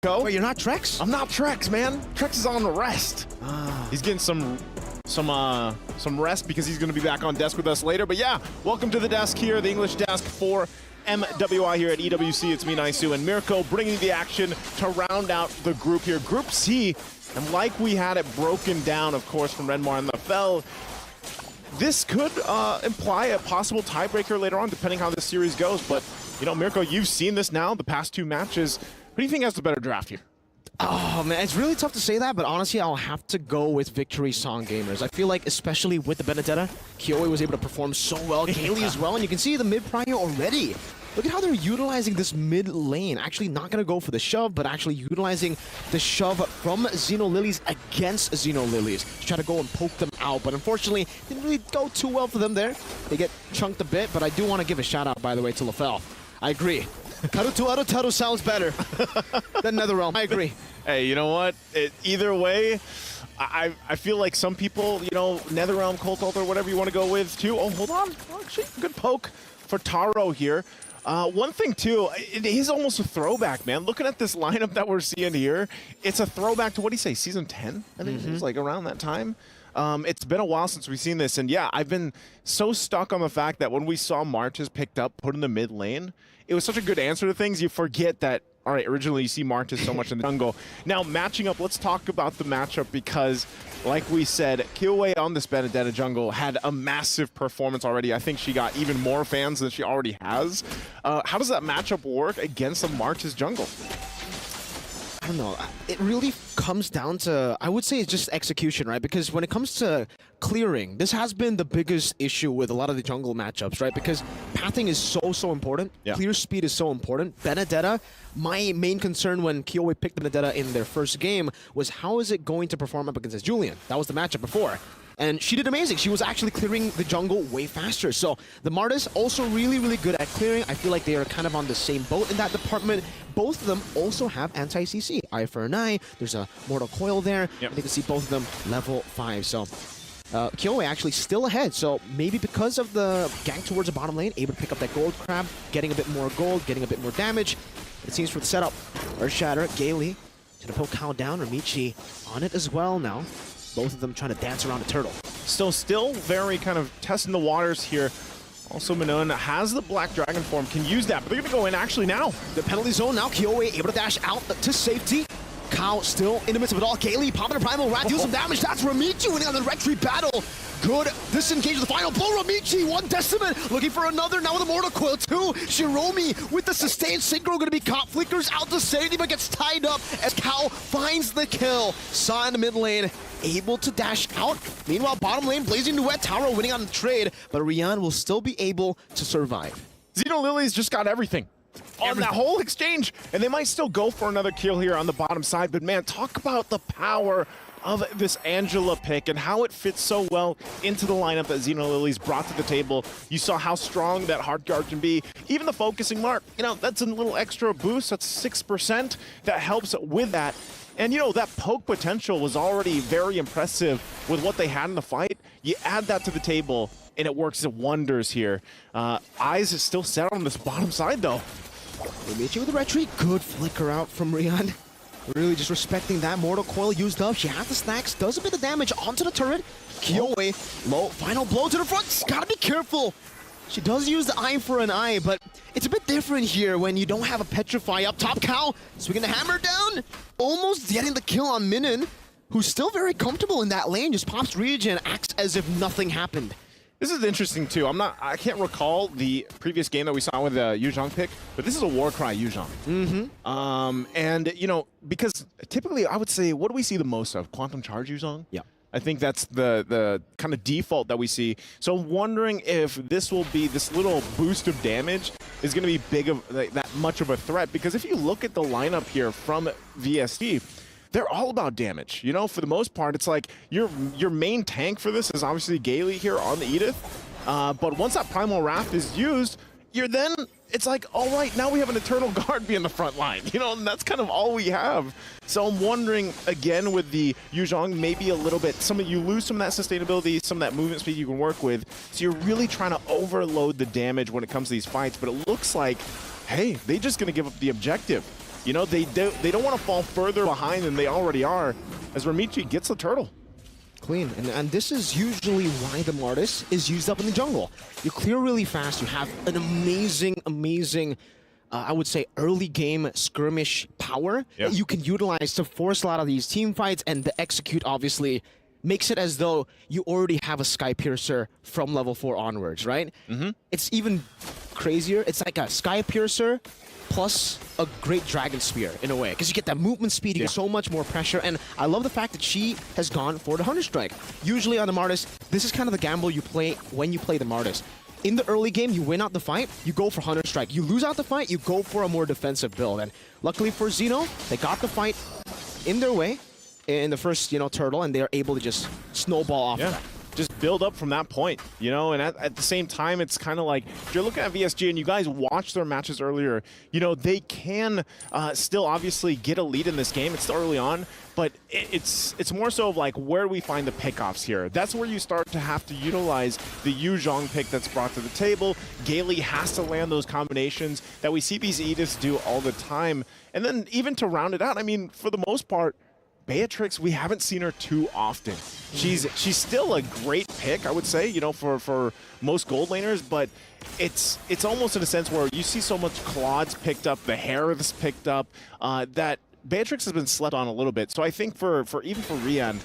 Mirko. Wait, you're not Trex? I'm not Trex, man. Trex is on the rest. He's getting some rest because he's going to be back on desk with us later. But yeah, welcome to the desk here, the English desk for MWI here at EWC. It's me, Naisu, and Mirko bringing the action to round out the group here. Group C, and like we had it broken down, of course, from Renmar and the Fell, this could imply a possible tiebreaker later on, depending how this series goes. But, you know, Mirko, you've seen this now, the past two matches. Who do you think has the better draft here? Oh, man, it's really tough to say that, but honestly, I'll have to go with Victory Song Gamers. I feel like, especially with the Benedetta, Kyoe was able to perform so well, Kaylee as well, and you can see the mid-prior already. Look at how they're utilizing this mid lane. Actually not going to go for the shove, but actually utilizing the shove from Zino Lilies against Zino Lilies to try to go and poke them out. But unfortunately, didn't really go too well for them there. They get chunked a bit, but I do want to give a shout out, by the way, to LaFell. I agree. Karutu Arutaru sounds better than Netherrealm. I agree. Hey, you know what? Either way, I feel like some people, you know, Netherrealm, Cold Altar, whatever you want to go with, too. Oh, hold on. Actually, good poke for Taro here. One thing, too, it is almost a throwback, man. Looking at this lineup that we're seeing here, it's a throwback to, what do you say, Season 10? I think it was like around that time. It's been a while since we've seen this, and yeah, I've been so stuck on the fact that when we saw Marches picked up, put in the mid lane, it was such a good answer to things, you forget that, all right, originally you see Marches so much in the jungle. Now, matching up, let's talk about the matchup because, like we said, Kyoe on this Benedetta jungle had a massive performance already. I think she got even more fans than she already has. How does that matchup work against the Marches jungle? I don't know. It really comes down to, I would say it's just execution, right? Because when it comes to clearing, this has been the biggest issue with a lot of the jungle matchups, right? Because pathing is so important. Yeah. Clear speed is so important. Benedetta, my main concern when Kyoe picked Benedetta in their first game was how is it going to perform up against Julian? That was the matchup before. And she did amazing. She was actually clearing the jungle way faster. So the Martis also really good at clearing. I feel like they are kind of on the same boat in that department. Both of them also have anti-CC. Eye for an eye. There's a Mortal Coil there. Yep. And you can see both of them level 5. So Kyoe actually still ahead. So maybe because of the gank towards the bottom lane, able to pick up that gold crab, getting a bit more gold, getting a bit more damage. It seems for the setup. Earth Shatter, Gaily, to poke Kao down. Ramichi on it as well now. Both of them trying to dance around the turtle. So still very kind of testing the waters here. Also, Manon has the Black Dragon form, can use that, but they're going to go in actually now. The penalty zone now, Kyoe able to dash out to safety. Kao still in the midst of it all. Gaily popping a Primal Rat, deal some damage. That's Ramichi winning on the Red Tree battle. Good disengage of the final blow. Ramichi, one Decimate, looking for another now with a Mortal Coil too. Shiromi with the sustained synchro, going to be caught. Flickers out to safety, but gets tied up as Kao finds the kill. Saw in the mid lane, able to dash out. Meanwhile, bottom lane, Blazing Duet, Taro winning on the trade, but Rian will still be able to survive. Zino Lilies just got everything on that whole exchange, and they might still go for another kill here on the bottom side, but man, talk about the power of this Angela pick and how it fits so well into the lineup that Zino Lilies brought to the table. You saw how strong that hard guard can be. Even the focusing mark, you know, that's a little extra boost. That's 6% that helps with that. And you know, that poke potential was already very impressive with what they had in the fight. You add that to the table and it works wonders here. Eyes is still set on this bottom side though. Ramichi with the retreat. Good flicker out from Rian. Really just respecting that Mortal Coil used up. She has the stacks, does a bit of damage onto the turret. Kyoe, low, final blow to the front. Gotta be careful. She does use the eye for an eye, but it's a bit different here when you don't have a Petrify up top. Kao swinging the hammer down. Almost getting the kill on Minin, who's still very comfortable in that lane. Just pops regen, acts as if nothing happened. This is interesting too. I can't recall the previous game that we saw with the Yuzhong pick, but this is a Warcry Yuzhong. And you know, because typically I would say, what do we see the most of? Quantum Charge Yuzhong? Yeah. I think that's the kind of default that we see. So I'm wondering if this will be, this little boost of damage is going to be big of that much of a threat, because if you look at the lineup here from VSD, they're all about damage. You know, for the most part, it's like your main tank for this is obviously Gaily here on the Edith. But once that Primal Wrath is used, it's like, all right, now we have an Eternal Guard being the front line. You know, and that's kind of all we have. So I'm wondering, again, with the Yuzhong, maybe a little bit, you lose some of that sustainability, some of that movement speed you can work with. So you're really trying to overload the damage when it comes to these fights. But it looks like, hey, they're just going to give up the objective. You know, they don't want to fall further behind than they already are, as Ramichi gets the turtle. Clean, and this is usually why the Martis is used up in the jungle. You clear really fast, you have an amazing, I would say, early game skirmish power that you can utilize to force a lot of these team fights, and the execute obviously makes it as though you already have a Sky Piercer from level 4 onwards, right? It's even crazier. It's like a Sky Piercer plus a great Dragon Spear in a way, because you get that movement speed, you get so much more pressure, and I love the fact that she has gone for the Hunter Strike. Usually on the Martis, this is kind of the gamble you play when you play the Martis. In the early game, you win out the fight, you go for Hunter Strike. You lose out the fight, you go for a more defensive build, and luckily for Zino, they got the fight in their way in the first, turtle, and they're able to just snowball off of that. Just build up from that point, and at the same time, it's kind of like, if you're looking at VSG and you guys watched their matches earlier, they can still obviously get a lead in this game. It's still early on, but it's more so of like, where do we find the pickoffs here? That's where you start to have to utilize the Yu Zhong pick that's brought to the table. Gaily has to land those combinations that we see these Ediths do all the time. And then even to round it out, I mean, for the most part, Beatrix, we haven't seen her too often. She's still a great pick, I would say, for most gold laners, but it's almost in a sense where you see so much Claude's picked up, the Harith's picked up, that Beatrix has been slept on a little bit. So I think for even for Rian,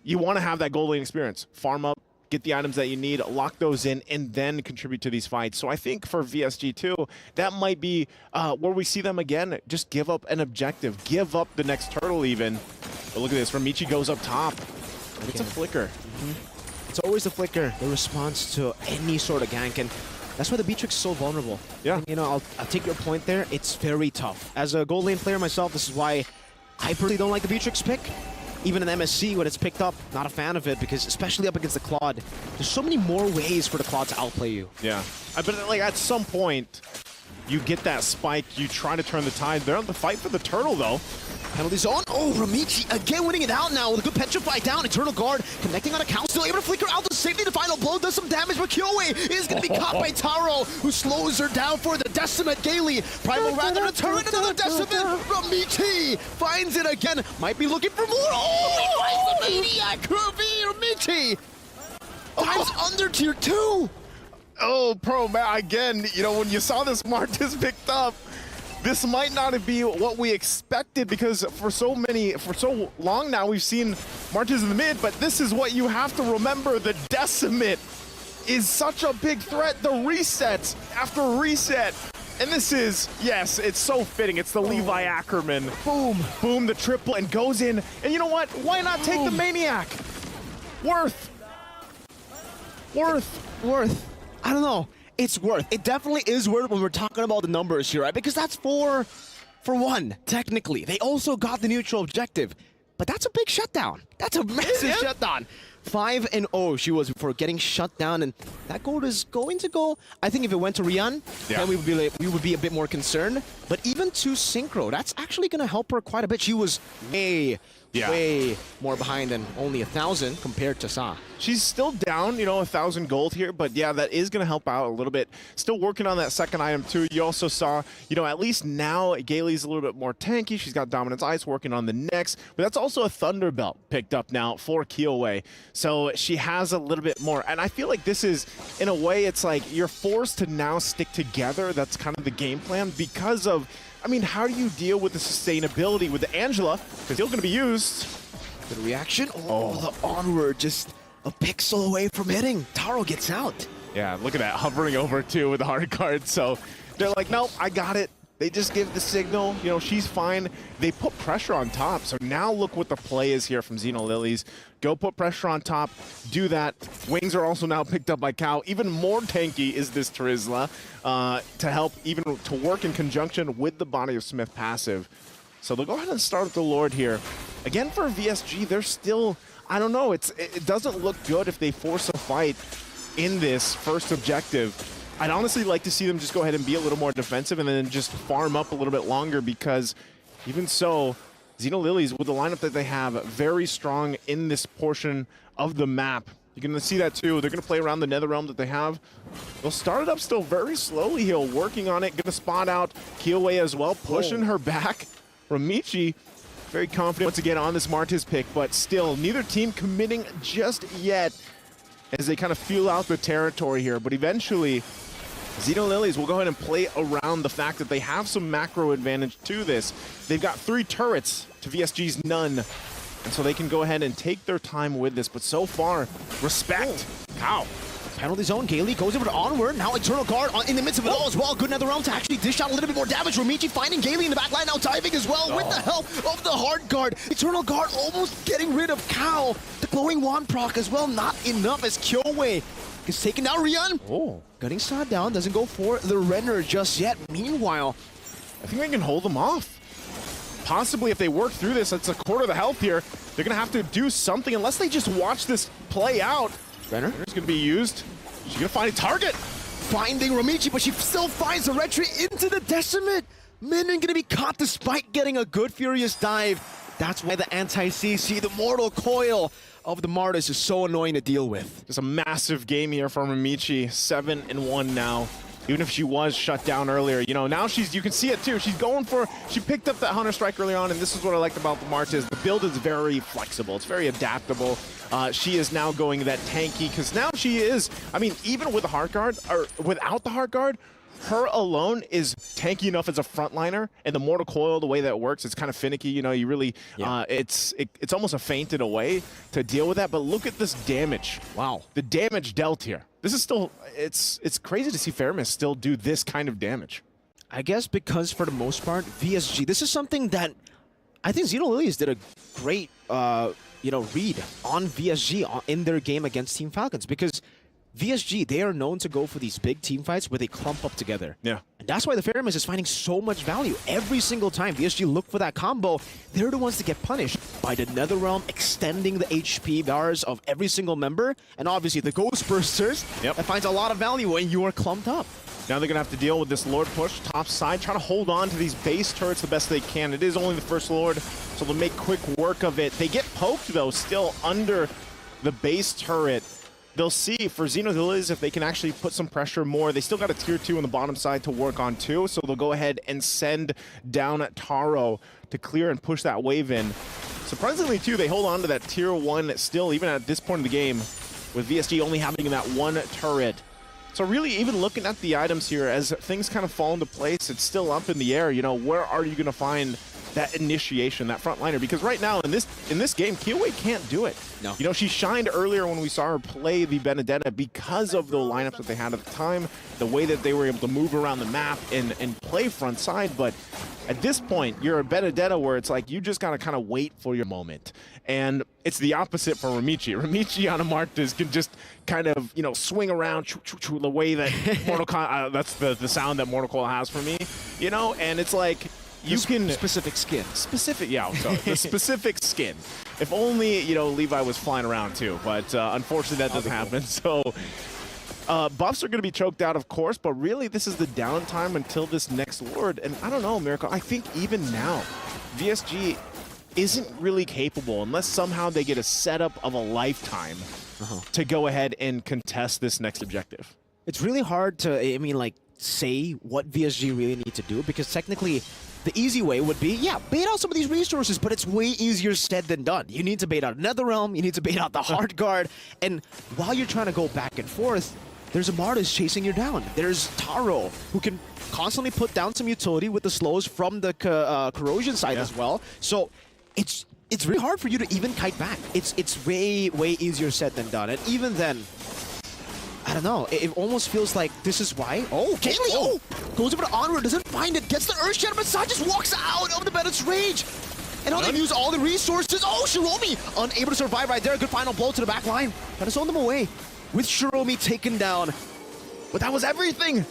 you want to have that gold lane experience. Farm up, get the items that you need, lock those in, and then contribute to these fights. So I think for VSG too, that might be where we see them again, just give up an objective, give up the next turtle even. But look at this, Ramichi goes up top. It's a flicker. It's always a flicker, the response to any sort of gank, and that's why the Beatrix is so vulnerable. Yeah. And, I'll take your point there. It's very tough. As a gold lane player myself, this is why I personally don't like the Beatrix pick. Even in MSC, when it's picked up, not a fan of it, because especially up against the Claude, there's so many more ways for the Claude to outplay you. Yeah, but like at some point, you get that spike, you try to turn the tide. They're on the fight for the turtle, though. Penalty zone. Oh, Ramichi again winning it out now with a good Petrify down. Eternal Guard connecting on a count, still able to flicker out the safety. The final blow does some damage, but Kyoe is going to be caught by Taro, who slows her down for the Decimate. Gaily, Primal Rather, a turret, another Decimate. Ramichi finds it again. Might be looking for more. Oh, he finds the Maniac. Ramichi dives under tier 2. Oh, Pro, man, again, when you saw this Martis picked up, this might not be what we expected, because for so long now we've seen Martis in the mid, but this is what you have to remember. The Decimate is such a big threat. The reset after reset. And this is, yes, it's so fitting. It's the Levi Ackerman. Boom. Boom, the triple, and goes in. And you know what? Why not take the Maniac? Worth. I don't know. It's worth. It definitely is worth when we're talking about the numbers here, right? Because that's for one, technically. They also got the neutral objective, but that's a big shutdown. That's a massive shutdown. 5-0 she was before getting shut down, and that gold is going to go. I think if it went to Rian, then we would be a bit more concerned. But even to Synchro, that's actually going to help her quite a bit. She was way more behind than only 1,000 compared to Sa. She's still down, 1,000 gold here, but yeah, that is going to help out a little bit. Still working on that second item too. You also saw, at least now Gaily's a little bit more tanky. She's got Dominance Ice working on the next, but that's also a Thunderbelt picked up now for Kyoe. So she has a little bit more, and I feel like this is, in a way, it's like you're forced to now stick together. That's kind of the game plan because of, how do you deal with the sustainability with the Angela? Because still going to be used. Good reaction. Oh, the onward, just a pixel away from hitting. Taro gets out. Yeah, look at that, hovering over too with the hard card. So they're like, nope, I got it. They just give the signal, she's fine. They put pressure on top. So now look what the play is here from Zino Lilies. Go put pressure on top, do that. Wings are also now picked up by Cow. Even more tanky is this Terizla to help even to work in conjunction with the Body of Smith passive. So they'll go ahead and start with the Lord here. Again, for VSG, they're still, I don't know, it doesn't look good if they force a fight in this first objective. I'd honestly like to see them just go ahead and be a little more defensive and then just farm up a little bit longer, because even so, Zino Lilies, with the lineup that they have, very strong in this portion of the map. You're going to see that too. They're going to play around the Netherrealm that they have. They'll start it up still very slowly here, working on it. Going to spot out Kyoei as well, pushing her back. Ramichi, very confident once again on this Martis pick, but still, neither team committing just yet as they kind of feel out the territory here. But eventually, Zino Lilies will go ahead and play around the fact that they have some macro advantage to this. They've got 3 turrets to VSG's none. And so they can go ahead and take their time with this. But so far, respect. Cow. Penalty zone, Gailey goes over to Onward, now Eternal Guard in the midst of it all as well. Good Netherrealm to actually dish out a little bit more damage. Ramichi finding Gailey in the back line, now diving as well with the help of the Hard Guard. Eternal Guard almost getting rid of Cow. The Glowing Wand proc as well, not enough as Kyoei is taking down Rian. Getting shot down, doesn't go for the Renner just yet. Meanwhile, I think they can hold them off. Possibly if they work through this, it's a quarter of the health here. They're going to have to do something unless they just watch this play out. Renner's going to be used. She's going to find a target. Finding Ramichi, but she still finds the retreat into the Decimate. Minion going to be caught despite getting a good Furious dive. That's why the anti-CC, the Mortal Coil of the Martis is so annoying to deal with. Just a massive game here from Ramichi. 7-1 now. Even if she was shut down earlier, you know, now you can see it too. She's going for, she picked up that Hunter Strike early on, and this is what I liked about the Martis. The build is very flexible. It's very adaptable. She is now going that tanky, because now she is, I mean, even with the Heart Guard, or without the Heart Guard, her alone is tanky enough as a frontliner, and the Mortal Coil, the way that works, it's kind of finicky. You know, you really, it's almost a feint in a way to deal with that. But look at this damage. Wow, the damage dealt here. This is still, it's crazy to see Fairmist still do this kind of damage. I guess because for the most part, VSG, this is something that I think Zino Lilies did a great, read on VSG in their game against Team Falcons, because VSG, they are known to go for these big team fights where they clump up together. Yeah. And that's why the Fairmist is finding so much value. Every single time VSG look for that combo, they're the ones to get punished by the Netherrealm extending the HP bars of every single member, and obviously the Ghost Bursters that finds a lot of value when you are clumped up. Now they're going to have to deal with this Lord push top side, trying to hold on to these base turrets the best they can. It is only the first Lord, so they'll make quick work of it. They get poked, though, still under the base turret. They'll see for Zino Lilies if they can actually put some pressure more. They still got a tier 2 on the bottom side to work on too, so they'll go ahead and send down Taro to clear and push that wave in. Surprisingly too, they hold on to that tier 1 still, even at this point in the game, with VSG only having that 1 turret. So really, even looking at the items here, as things kind of fall into place, it's still up in the air. You know, where are you going to find that initiation, that frontliner? Because right now in this game, Kyoei can't do it. No. You know, she shined earlier when we saw her play the Benedetta because of the lineups that they had at the time, the way that they were able to move around the map and play front side. But at this point, you're a Benedetta where it's like you just got to kind of wait for your moment. And it's the opposite for Ramichi. Ramichi on a Martis can just kind of, you know, swing around the way that Mortal Kombat, that's the sound that Mortal Kombat has for me, you know, and it's like, you can specific skin. Yeah, sorry, the specific skin. If only, you know, Levi was flying around too, but unfortunately that doesn't happen. So buffs are going to be choked out, of course, but really this is the downtime until this next Lord. And I don't know, Miracle, I think even now, VSG isn't really capable, unless somehow they get a setup of a lifetime to go ahead and contest this next objective. It's really hard to, I mean, like, say what VSG really need to do, because technically the easy way would be, yeah, bait out some of these resources, but it's way easier said than done. You need to bait out Netherrealm, you need to bait out the Heart Guard, and while you're trying to go back and forth, there's a Martis chasing you down. There's Taro, who can constantly put down some utility with the slows from the corrosion side as well. So it's really hard for you to even kite back. It's way easier said than done, and even then, I don't know. It almost feels like this is why. Oh, Kaylee! Goes over to Onward, doesn't find it, gets the Earth Shatter, but Sai just walks out of the Bennett's Rage. And now they've used all the resources. Oh, Shiromi! Unable to survive right there. Good final blow to the back line. Trying to zone them away. With Shiromi taken down. But that was everything.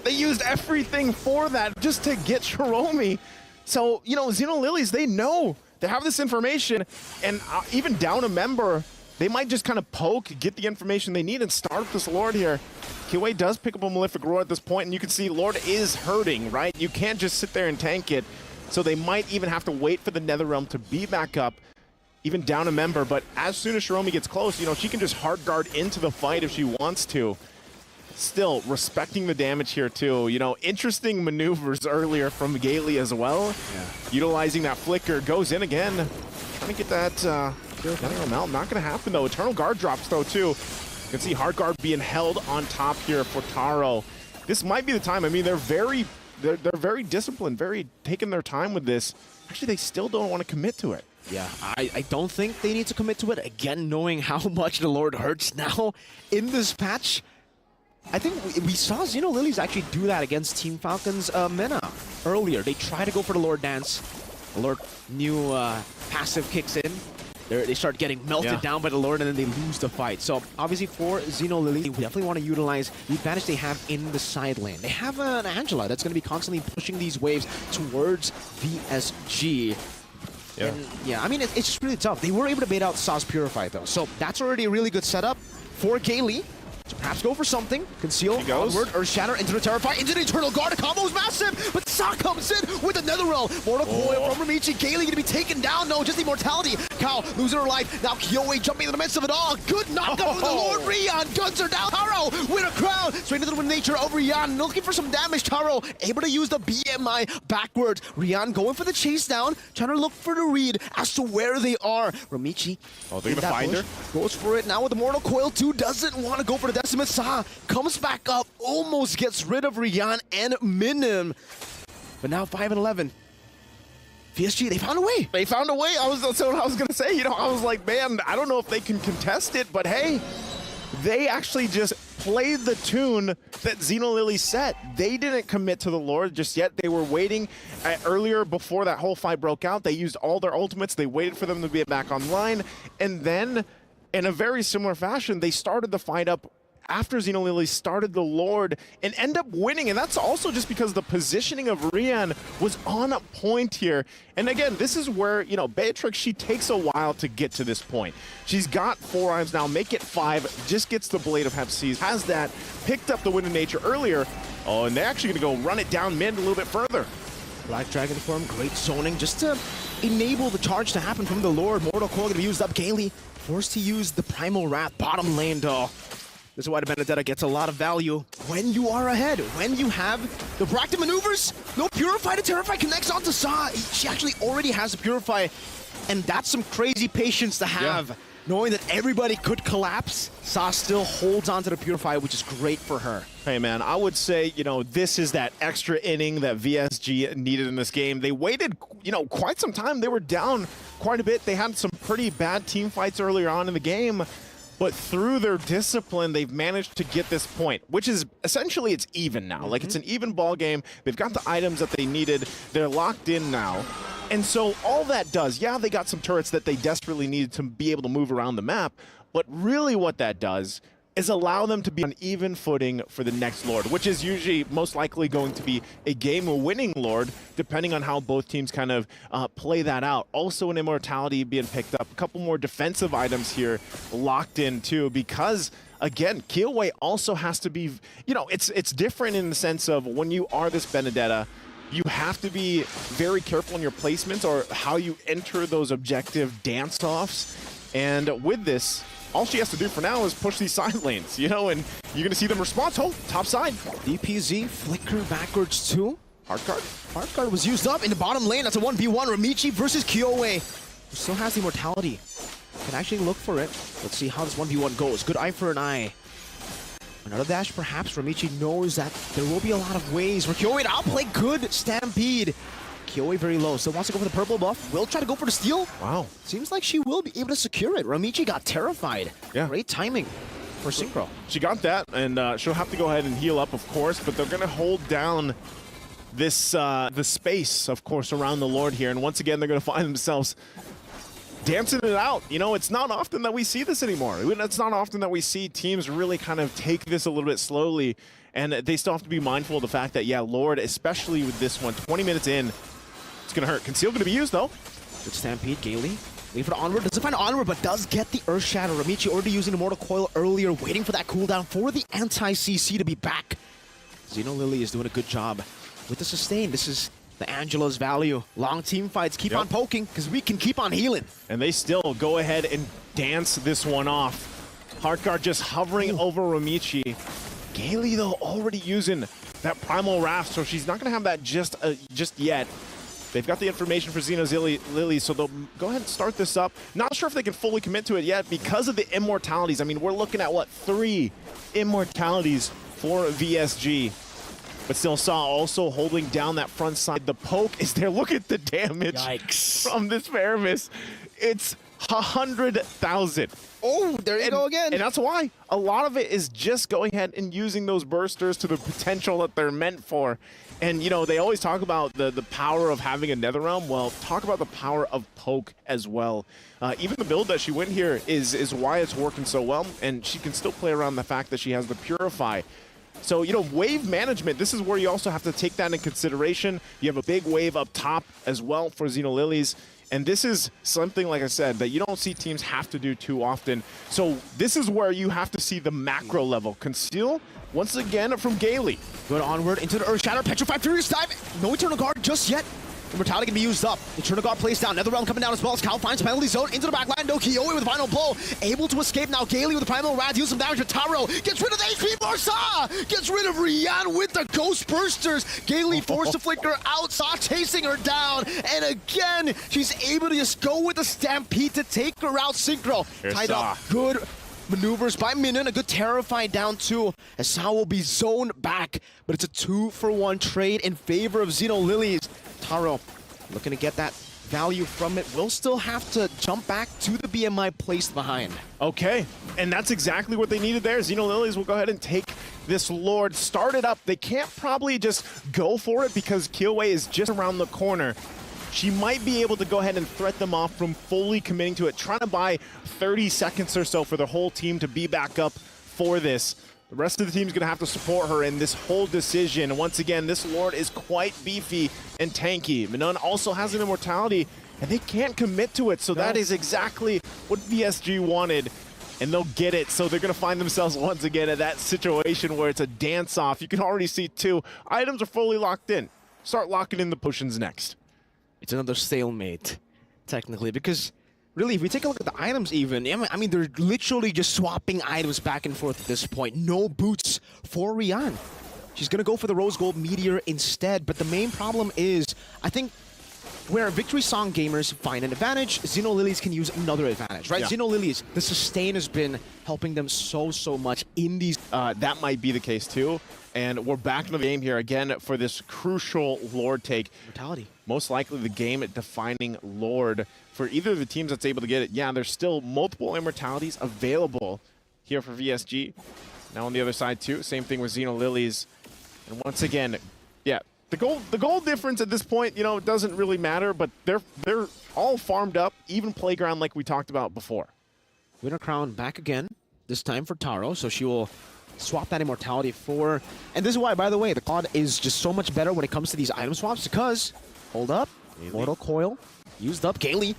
They used everything for that just to get Shiromi. So, you know, Zino Lilies, they know. They have this information. And even down a member, they might just kind of poke, get the information they need, and start up this Lord here. Kyoei does pick up a Malefic Roar at this point, and you can see Lord is hurting, right? You can't just sit there and tank it. So they might even have to wait for the Netherrealm to be back up. even down a member, but as soon as Shiromi gets close, you know, she can just hard guard into the fight if she wants to. Still respecting the damage here too. You know, interesting maneuvers earlier from Gailey as well. Yeah. Utilizing that flicker, goes in again. Trying to get that melt. Not gonna happen though. Eternal guard drops though too. You can see hard guard being held on top here for Taro. This might be the time. I mean, they're very disciplined, very taking their time with this. Actually, they still don't want to commit to it. Yeah, I don't think they need to commit to it. Again, knowing how much the Lord hurts now in this patch, I think we saw Zino Lilies actually do that against Team Falcon's Mena earlier. They try to go for the Lord dance. The Lord new passive kicks in. They start getting melted down by the Lord, and then they lose the fight. So obviously for Zino Lilies, we definitely want to utilize the advantage they have in the side lane. They have an Angela that's going to be constantly pushing these waves towards VSG. Yeah. And yeah, I mean, it's just really tough. They were able to bait out Sauce Purify, though. So that's already a really good setup for Gailey to perhaps go for something. Conceal, onward, Earth Shatter, into the Terrify, into the Eternal Guard. The combo is massive, but Sa comes in with the Netherrealm. Mortal Coil from Ramichi. Gailey going to be taken down. No, just Immortality. Kao losing her life. Now Kyoe jumping in the midst of it all. Good knockout from the Lord. Rian guns her down. Taro with a crown. Straight into the nature of Rian. Looking for some damage. Taro able to use the BMI backwards. Rian going for the chase down. Trying to look for the read as to where they are. Ramichi. Oh, they're going to find her? Goes for it now with the Mortal Coil 2. Doesn't want to go for the Decimate. Sa comes back up. Almost gets rid of Rian and Minim. But now 5 and 11. VSG, they found a way. They found a way. That's what I was going to say. You know, I was like, man, I don't know if they can contest it, but hey, they actually just played the tune that Zino Lilies set. They didn't commit to the Lord just yet. They were waiting earlier before that whole fight broke out. They used all their ultimates. They waited for them to be back online. And then, in a very similar fashion, they started the fight up after Zino Lilies started the Lord and end up winning. And that's also just because the positioning of Rian was on point here. And again, this is where, you know, Beatrix, she takes a while to get to this point. She's got 4 items now, make it 5, just gets the Blade of Hepseas, has that, picked up the Wind of Nature earlier. Oh, and they're actually gonna go run it down mid a little bit further. Black Dragon form, great zoning, just to enable the charge to happen from the Lord. Mortal Coil gonna be used up. Gailey forced to use the Primal Wrath bottom lane though. This is why the Benedetta gets a lot of value when you are ahead. When you have the proactive maneuvers, no Purify to Terrify connects onto Sa. She actually already has the Purify, and that's some crazy patience to have. Yeah. Knowing that everybody could collapse, Sa still holds on to the Purify, which is great for her. Hey man, I would say, you know, this is that extra inning that VSG needed in this game. They waited, you know, quite some time. They were down quite a bit. They had some pretty bad team fights earlier on in the game. But through their discipline, they've managed to get this point, which is essentially it's even now. Like, it's an even ball game. They've got the items that they needed. They're locked in now. And so all that does, yeah, they got some turrets that they desperately needed to be able to move around the map. But really what that does is allow them to be on even footing for the next Lord, which is usually most likely going to be a game-winning Lord, depending on how both teams kind of play that out. Also an Immortality being picked up. A couple more defensive items here locked in too, because again, Kyoe also has to be, you know, it's different in the sense of when you are this Benedetta, you have to be very careful in your placements or how you enter those objective dance-offs. And with this, all she has to do for now is push these side lanes, you know, and you're going to see them respond. Oh, top side. DPZ, flicker backwards too. Hard card. Hard card was used up in the bottom lane. That's a 1v1. Ramichi versus Kyoe, who still has the Immortality. Can actually look for it. Let's see how this 1v1 goes. Good eye for an eye. Another dash, perhaps. Ramichi knows that there will be a lot of ways for Kyoe to outplay. Good Stampede. Kyoe very low, still wants to go for the purple buff. Will try to go for the steal. Wow. Seems like she will be able to secure it. Ramichi got terrified. Yeah. Great timing for Synchro. She got that, and she'll have to go ahead and heal up, of course, but they're going to hold down this the space, of course, around the Lord here. And once again, they're going to find themselves dancing it out. You know, it's not often that we see this anymore. It's not often that we see teams really kind of take this a little bit slowly, and they still have to be mindful of the fact that, yeah, Lord, especially with this one, 20 minutes in, it's going to hurt. Conceal going to be used, though. Good Stampede, Gailey. Waiting for the Onward. Doesn't find Onward, but does get the Earth Shatter. Ramichi already using the Mortal Coil earlier, waiting for that cooldown for the anti-CC to be back. Zino Lily is doing a good job with the sustain. This is the Angela's value. Long team fights, keep on poking, because we can keep on healing. And they still go ahead and dance this one off. Heartguard just hovering over Romichi. Gaily, though, already using that Primal Wrath, so she's not going to have that just yet. They've got the information for Zino Lilies, so they'll go ahead and start this up. Not sure if they can fully commit to it yet because of the immortalities. I mean, we're looking at, what, 3 immortalities for VSG. But still Saw also holding down that front side. The poke is there. Look at the damage from this Paramis. It's 100,000. Oh, there you go again. And that's why a lot of it is just going ahead and using those bursters to the potential that they're meant for. And, you know, they always talk about the power of having a Netherrealm. Well, talk about the power of poke as well. Even the build that she went here is why it's working so well. And she can still play around the fact that she has the Purify. So, you know, wave management, this is where you also have to take that into consideration. You have a big wave up top as well for Zino Lilies. And this is something, like I said, that you don't see teams have to do too often. So this is where you have to see the macro level. Conceal, once again, from Gaily. Good onward into the Earth Shatter. Petrified Furious Dive. No Eternal Guard just yet. Immortality can be used up. Eternal Guard plays down. Netherrealm coming down as well as Cal finds penalty zone into the backline. No Kiyoe with the final blow. Able to escape now. Gaily with the Primal Wrath. Deals some damage to Taro. Gets rid of the HP Marsa. Gets rid of Rian with the Ghost Bursters. Gaily forced to flicker out. Saw chasing her down. And again, she's able to just go with the Stampede to take her out. Synchro. Tied up. Good maneuvers by Minion. A good Terrify down too. As Sao will be zoned back. But it's a 2-for-1 trade in favor of Zino Lilies. Taro looking to get that value from it. Will still have to jump back to the BMI placed behind. Okay, and that's exactly what they needed there. Zino Lilies will go ahead and take this Lord, start it up. They can't probably just go for it because Kiyoe is just around the corner. She might be able to go ahead and threat them off from fully committing to it, trying to buy 30 seconds or so for the whole team to be back up for this. The rest of the team's going to have to support her in this whole decision. Once again, this Lord is quite beefy and tanky. Minun also has an immortality, and they can't commit to it. So that is exactly what VSG wanted, and they'll get it. So they're going to find themselves once again at that situation where it's a dance-off. You can already see 2 items are fully locked in. Start locking in the potions next. It's another stalemate, technically, because really, if we take a look at the items even, I mean, they're literally just swapping items back and forth at this point. No boots for Rian. She's going to go for the Rose Gold Meteor instead, but the main problem is, I think, where Victory Song gamers find an advantage, Zino Lilies can use another advantage, right? Yeah. Zino Lilies, the sustain has been helping them so much in these. That might be the case too. And we're back in the game here again for this crucial Lord take. Mortality. Most likely the game-defining Lord for either of the teams that's able to get it. Yeah, there's still multiple immortalities available here for VSG. Now on the other side too, same thing with Zino Lilies. And once again, yeah, the gold difference at this point, you know, it doesn't really matter, but they're all farmed up, even Playground like we talked about before. Winter Crown back again, this time for Taro, so she will swap that immortality for, and this is why, by the way, the COD is just so much better when it comes to these item swaps, because, hold up, Mortal Coil, used up, Gaily,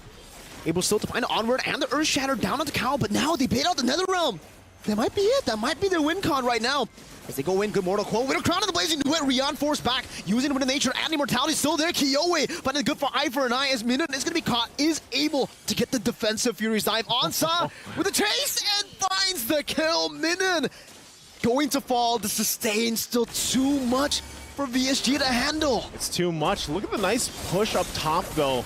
able still to find Onward and the Earth Shatter down on the Cow, but now they bait out the Netherrealm. That might be it, that might be their win con right now. As they go in, good Mortal Coil, Winter Crown of the Blazing Duet, Rian forced back, using Winter Nature and Immortality still there, Kiyoe finding good for eye for an eye as Minun is going to be caught, is able to get the defensive Fury's Dive on Sa with a chase and finds the kill. Minun going to fall, the sustain still too much for VSG to handle. It's too much. Look at the nice push up top though.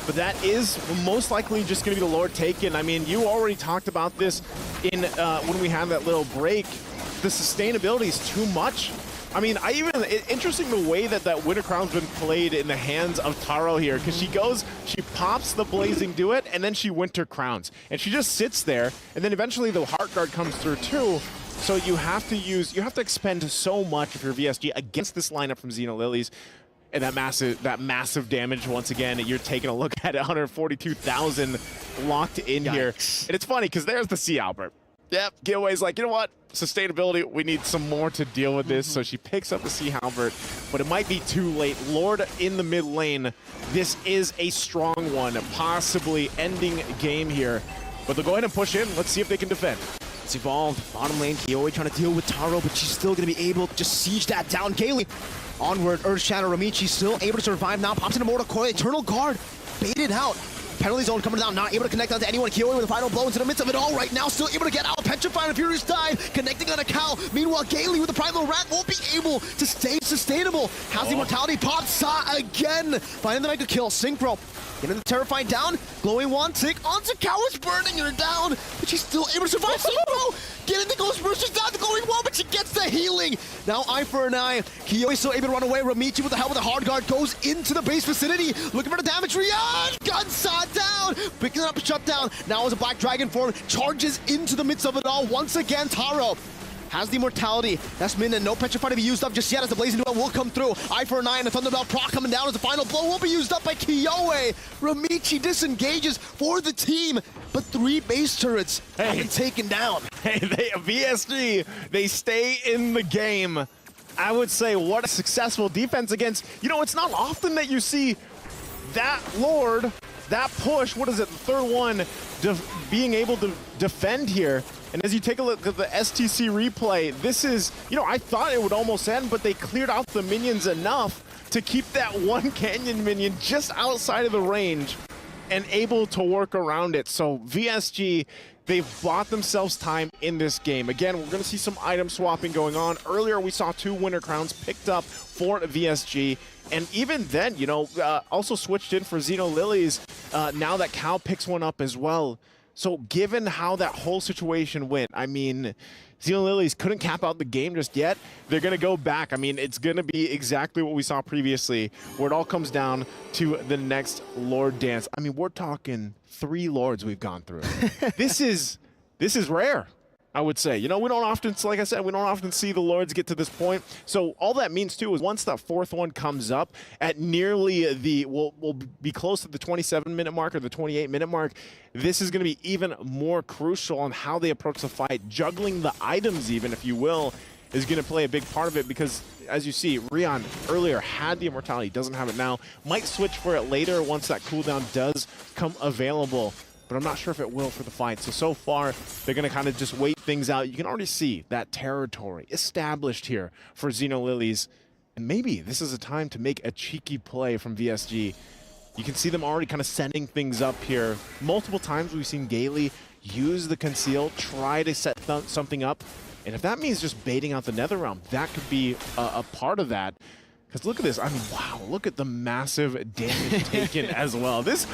But that is most likely just going to be the Lord taken. I mean, you already talked about this in when we had that little break. The sustainability is too much. I mean, interesting the way that Winter Crown's been played in the hands of Taro here, because she pops the Blazing Duet, and then she Winter Crowns. And she just sits there, and then eventually the Heart Guard comes through too. So you have to expend so much if you're VSG against this lineup from Zino Lilies. And that massive damage, once again, you're taking a look at it, 142,000 locked in here. And it's funny, because there's the Sea Albert. Yep, Giveaway's like, you know what? Sustainability, we need some more to deal with this. So she picks up the Sea Halberd, but it might be too late. Lord in the mid lane. This is a strong one, possibly ending game here. But they'll go ahead and push in. Let's see if they can defend. It's evolved. Bottom lane, Kiyoe trying to deal with Taro, but she's still going to be able to just siege that down. Kaylee onward, Earth Shatter, Ramichi still able to survive now. Pops into Mortal Coil, Eternal Guard, baited out. Penalty zone coming down, not able to connect onto anyone. Kiyoe with a final blow into the midst of it all right now, still able to get out. Petrified and Furious Dive, connecting on a cow. Meanwhile, Gailey with the Primal Rat won't be able to stay sustainable. Has the Immortality pop, Sa again. Finding the Mega Kill, Synchro. Getting the Terrified down, glowing one tick onto Cow is burning her down, but she's still able to survive. Synchro getting the Ghost Burst, she's down the glowing one, but she gets the healing. Now eye for an eye. Kiyoe still able to run away. Ramichi with the help of the Hard Guard goes into the base vicinity, looking for the damage. Rian Gunsaw down, picking up a shutdown. Now as a Black Dragon form charges into the midst of it all. Once again, Taro has the Immortality. That's Min and no Petrify to be used up just yet as the Blazing Duel will come through. Eye for an eye and the Thunderbell proc coming down as the final blow will be used up by Kiyoe. Ramichi disengages for the team, but 3 base turrets have been taken down. Hey, VSG, they stay in the game. I would say what a successful defense against, you know, it's not often that you see that Lord, that push, what is it, the third one, being able to defend here. And as you take a look at the STC replay, this is, you know, I thought it would almost end, but they cleared out the minions enough to keep that one Canyon minion just outside of the range and able to work around it. So VSG, they've bought themselves time in this game. Again, we're going to see some item swapping going on. Earlier, we saw 2 winner crowns picked up for VSG. And even then, you know, also switched in for Zino Lilies. Now that Cal picks one up as well. So given how that whole situation went, I mean, Zino Lilies couldn't cap out the game just yet. They're going to go back. I mean, it's going to be exactly what we saw previously, where it all comes down to the next Lord dance. I mean, we're talking 3 Lords we've gone through. This is rare, I would say. You know, we don't often, like I said, we don't often see the Lords get to this point. So all that means, too, is once that 4th one comes up at nearly the, we'll be close to the 27-minute mark or the 28-minute mark, this is going to be even more crucial on how they approach the fight. Juggling the items, even, if you will, is going to play a big part of it because, as you see, Rian earlier had the Immortality, doesn't have it now. Might switch for it later once that cooldown does come available. But I'm not sure if it will for the fight. So far, they're going to kind of just wait things out. You can already see that territory established here for Zino Lilies. And maybe this is a time to make a cheeky play from VSG. You can see them already kind of setting things up here. Multiple times we've seen Gailey use the conceal, try to set something up. And if that means just baiting out the Netherrealm, that could be a part of that. Because look at this. I mean, wow, look at the massive damage taken as well. This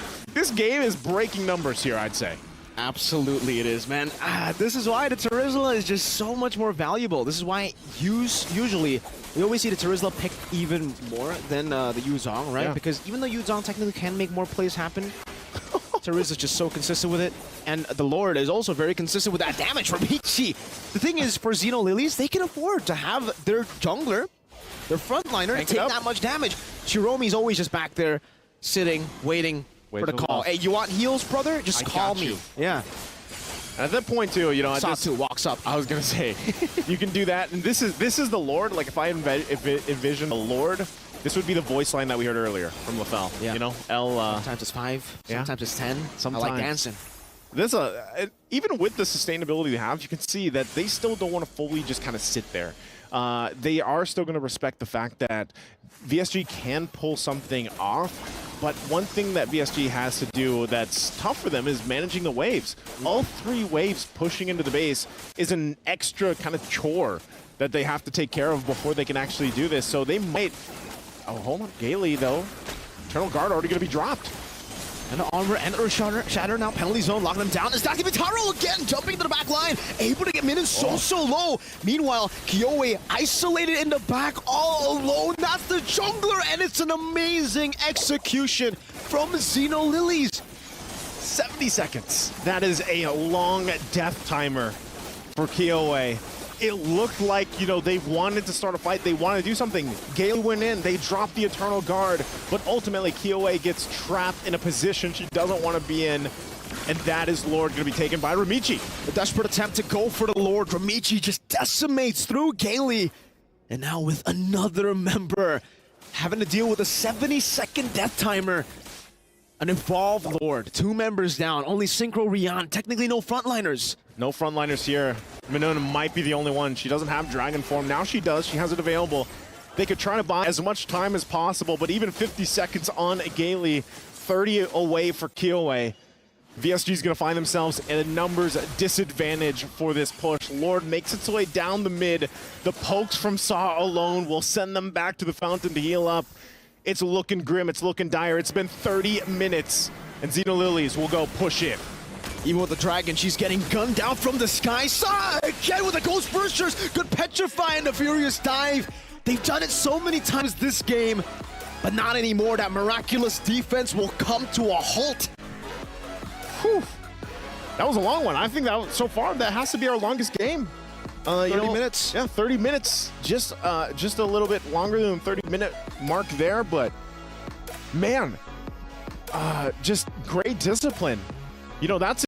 game is breaking numbers here, I'd say. Absolutely it is, man. This is why the Terizla is just so much more valuable. This is why usually we always see the Terizla pick even more than the Yuzong, right? Yeah. Because even though Yuzong technically can make more plays happen, Terizla's just so consistent with it. And the Lord is also very consistent with that damage from Ichi. The thing is, for Zino Lilies, they can afford to have their jungler, their frontliner, take that much damage. Chiromi's always just back there, sitting, waiting for the call. Hey, you want heals, brother? Just call me. Yeah. At that point, too, you know, Satu walks up. I was gonna say, you can do that, and this is the Lord. Like if I envision a Lord, this would be the voice line that we heard earlier from LaFell. Yeah. You know, sometimes it's 5, sometimes it's 10. Sometimes. I like dancing. This even with the sustainability they have, you can see that they still don't want to fully just kind of sit there. They are still going to respect the fact that VSG can pull something off, but one thing that VSG has to do that's tough for them is managing the waves. All 3 waves pushing into the base is an extra kind of chore that they have to take care of before they can actually do this. So they might... Oh, hold on. Gailey, though. Eternal Guard already going to be dropped. And the armor and Earth Shatter now, penalty zone, locking them down. It's not even Taro again, jumping to the back line, able to get minions so low. Meanwhile, Kiyoe isolated in the back, all alone. That's the jungler, and it's an amazing execution from Zino Lilies. 70 seconds. That is a long death timer for Kiyoe. It looked like, you know, they wanted to start a fight. They wanted to do something. Gale went in. They dropped the Eternal Guard. But ultimately, Kiyoe gets trapped in a position she doesn't want to be in. And that is Lord going to be taken by Ramichi. The desperate attempt to go for the Lord. Ramichi just decimates through Gailey. And now with another member having to deal with a 70-second death timer. An involved Lord. 2 members down. Only Synchro Rian. Technically no frontliners. No frontliners here. Minona might be the only one. She doesn't have Dragon Form. Now she does. She has it available. They could try to buy as much time as possible, but even 50 seconds on Gailey, 30 away for Kiowa. VSG is going to find themselves in a numbers disadvantage for this push. Lord makes its way down the mid. The pokes from Saw alone will send them back to the fountain to heal up. It's looking grim. It's looking dire. It's been 30 minutes, and Zino Lilies will go push it. Even with the Dragon, she's getting gunned down from the sky. Saw again with the Ghost Bursters. Good Petrify and the Furious Dive. They've done it so many times this game, but not anymore. That miraculous defense will come to a halt. Whew. That was a long one. I think that so far that has to be our longest game. 30 minutes. Yeah, 30 minutes. Just a little bit longer than the 30-minute mark there, but man, just great discipline. You know, that's